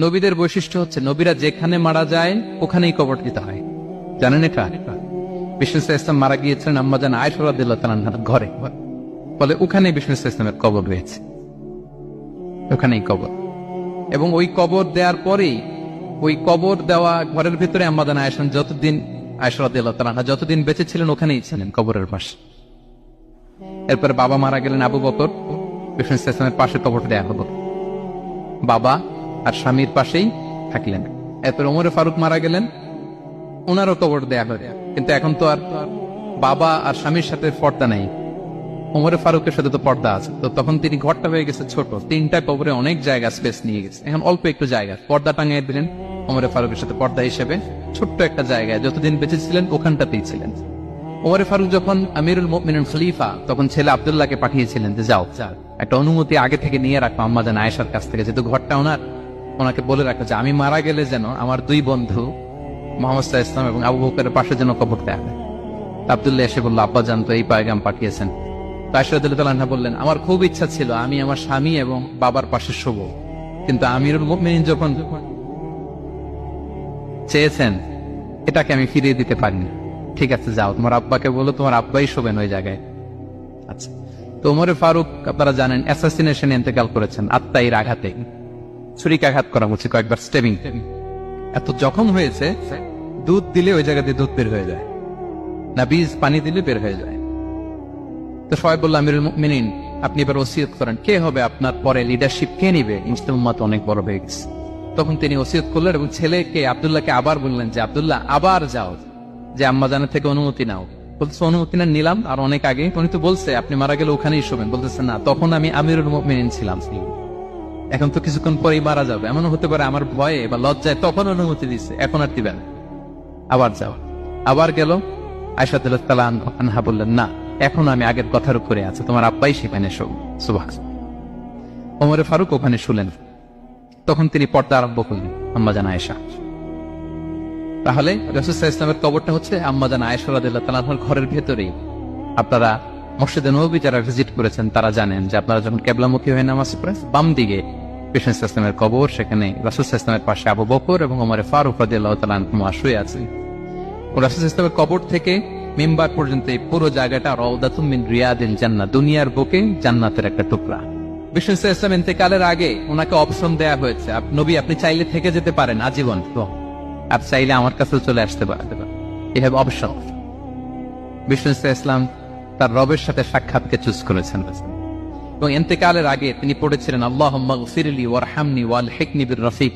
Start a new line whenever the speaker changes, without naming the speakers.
নবীদের বৈশিষ্ট্য হচ্ছে নবীরা যেখানে মারা যায় ওখানেই কবর দিতে হয়। জানেন এটা? বিষ্ণু ইসলাম মারা গিয়েছিলেন আম্মাজান আয়েশা রাদিয়াল্লাহু তাআলা আনহার ঘরে, ফলে ওখানে বিষ্ণু ইসলামের কবর রয়েছে, ওখানেই কবর। এবং ওই কবর দেওয়ার পরেই ওই কবর দেওয়া ঘরের ভিতরে আম্মাজান আয়েশা যতদিন আয়েশা রাদিয়াল্লাহু তাআলা আনহা যতদিন বেঁচে ছিলেন ওখানেই ছিলেন কবরের পাশে। এরপরে বাবা মারা গেলেন আবু বকর, বিষ্ণু ইসলামের পাশে কবর দেয়া হলো, বাবা আর স্বামীর পাশেই থাকলেন। এরপর ওমরে ফারুক মারা গেলেন, ওনারও কবর দেয়া হলো। কিন্তু এখন তো আর বাবা আর স্বামীর সাথে পর্দা নেই, ওমরে ফারুকের সাথে তো পর্দা আছে। তো তখন তিনি ঘরটা হয়ে গেছে ছোট, তিনটা কবরে অনেক জায়গা স্পেস নিয়ে গেছে, এখন অল্প একটু জায়গা পর্দা টাঙিয়ে দিলেন ওমরে ফারুকের সাথে পর্দা হিসেবে ছোট্ট একটা জায়গায়, যতদিন বেঁচে ছিলেন ওখানটাতেই ছিলেন। ওমরে ফারুক যখন আমিরুল মুমিনিন খলিফা, তখন ছেলে আব্দুল্লাহকে পাঠিয়েছিলেন যে যাও একটা অনুমতি আগে থেকে নিয়ে রাখো আম্মাজান আয়েশার কাছ থেকে, যেহেতু ঘরটা ওনার, ওনাকে বলে রাখো যে আমি মারা গেলে যেন আমার দুই বন্ধু মুহাম্মদ সাল্লাল্লাহু আলাইহি ওয়াসাল্লাম এবং আবু বকরের পাশে যেন কবর দেয়া হয়। আব্দুল্লাহ এসে বলল, আব্বা জান তো এই পায়গাম পাঠিয়েছেন। আয়েশা রাদিয়াল্লাহু তাআলা বললেন, আমার খুব ইচ্ছা ছিল আমি আমার স্বামী এবং বাবার পাশে শুব, কিন্তু আমিরুল মুমিনিন যখন চেয়েছেন এটাকে আমি ফিরিয়ে দিতে পারিনি। ঠিক আছে যাও, তোমার আব্বাকে বলো তোমার আব্বাই শোবেন ওই জায়গায়। আচ্ছা, তো ওমরে ফারুক আপনারা জানেন অ্যাসাসিনেশনে ইন্তেকাল করেছেন, আত্মাইর আঘাতে, ছুরিকাঘাত করা হচ্ছে, কয়েকবার স্টেবিং। এত জখম হয়েছে, দুধ দিলে ওই জায়গা দিয়ে দুধ বের হয়ে যায় না, বীজ পানি দিলে বের হয়ে যায়। তো সবাই বলল, আমিরুল মুমিনিন আপনি এবার ওসিয়ত করেন, কে হবে আপনার পরে লিডারশিপ, কে নিবে? মুসলিম উম্মাত অনেক বড় হয়ে গেছে। তখন তিনি ওসিয়ত করলেন এবং ছেলেকে আব্দুল্লাহকে আবার বললেন যে আব্দুল্লাহ আবার যাও, যে আম্মাজানের থেকে অনুমতি নাও। বলতেছে অনুমতি না নিলাম আর অনেক আগে, উনি তো বলছে আপনি মারা গেলে ওখানেই শোবেন। বলতেছে না, তখন আমি আমিরুল মুমিনিন ছিলাম, এখন তো কিছুক্ষণ পরেই মারা যাবে, এমন হতে পারে আমার ভয়ে বা লজ্জায় তখন অনুমতি দিচ্ছে, এখন আর দিবেন, আবার যাও। আবার গেল, আয়েশা রাদিয়াল্লাহু তাআলা আনহা বললেন, না এখন আমি আগের কথার উপরে আছে, তোমার আব্বাই সেখানে শোক। সুবহানাল্লাহ। ওমরে ফারুক ওখানে শুলেন, তখন তিনি পর্দা আরম্ভ করলেন আম্মাজান আয়েশা। তাহলে রাসূল সাল্লাল্লাহু আলাইহি ওয়াসাল্লামের কবরটা হচ্ছে আম্মাজান আয়েশা রাদিয়াল্লাহু তাআলা আনহার ঘরের ভেতরেই। আপনারা মসজিদে নববী যারা ভিজিট করেছেন তারা জানেন যে আপনারা যখন কিবলামুখী হয়ে নামাজ পড়েন, বাম দিকে বিষ্ণু সাল্লাল্লাহু আলাইহি ওয়াসাল্লামের কবর, সেখানে রাসূল সাল্লাল্লাহু আলাইহি ওয়াসাল্লামের পাশে আবু বকর এবং ওমরে ফারুক রাদিয়াল্লাহু তাআলা আনহুমা শুয়ে আছেন। রাসূল সাল্লাল্লাহু আলাইহি ওয়াসাল্লামের কবর থেকে মিম্বার পর্যন্ত এই পুরো জায়গাটা রাউদাতুম মিন রিয়াদিল জান্নাহ, দুনিয়ার বুকে জান্নাতের একটা টুকরা। বিষ্ণু সাল্লাল্লাহু আলাইহি ওয়াসাল্লাম ইন্তেকালের আগে ওনাকে অপশন দেয়া হয়েছে, নবী আপনি চাইলে থেকে যেতে পারেন আজীবন, আর চাইলে আমার কাছে চলে আসতে পারেন, এই হ্যাভ অপশন। বিষ্ণু সাল্লাল্লাহু আলাইহি ওয়াসাল্লাম তার রবের সাথে সাক্ষাৎকে চুজ করেছেন এবং ইন্তেকালের আগে তিনি পড়েছিলেন, আল্লাহুম্মা গফিরলি ওয়ারহামনি ওয়ালহিকনি বির রফিক